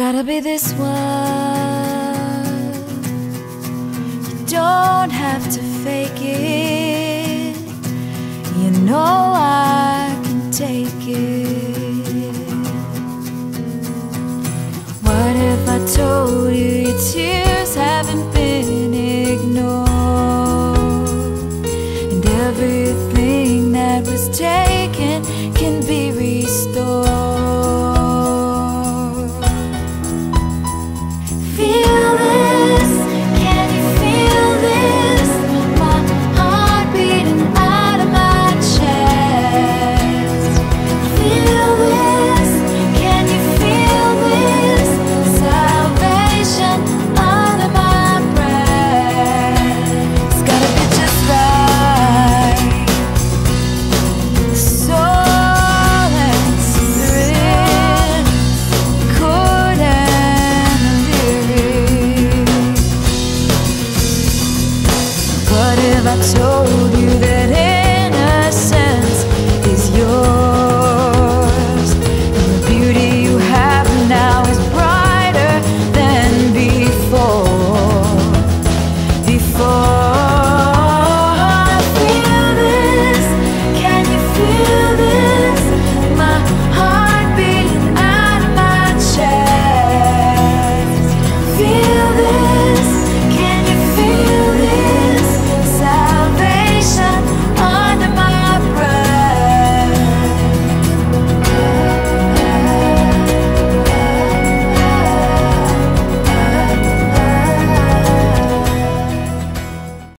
gotta be this one. You don't have to fake it. You know I can take it. What if I told you you'd tear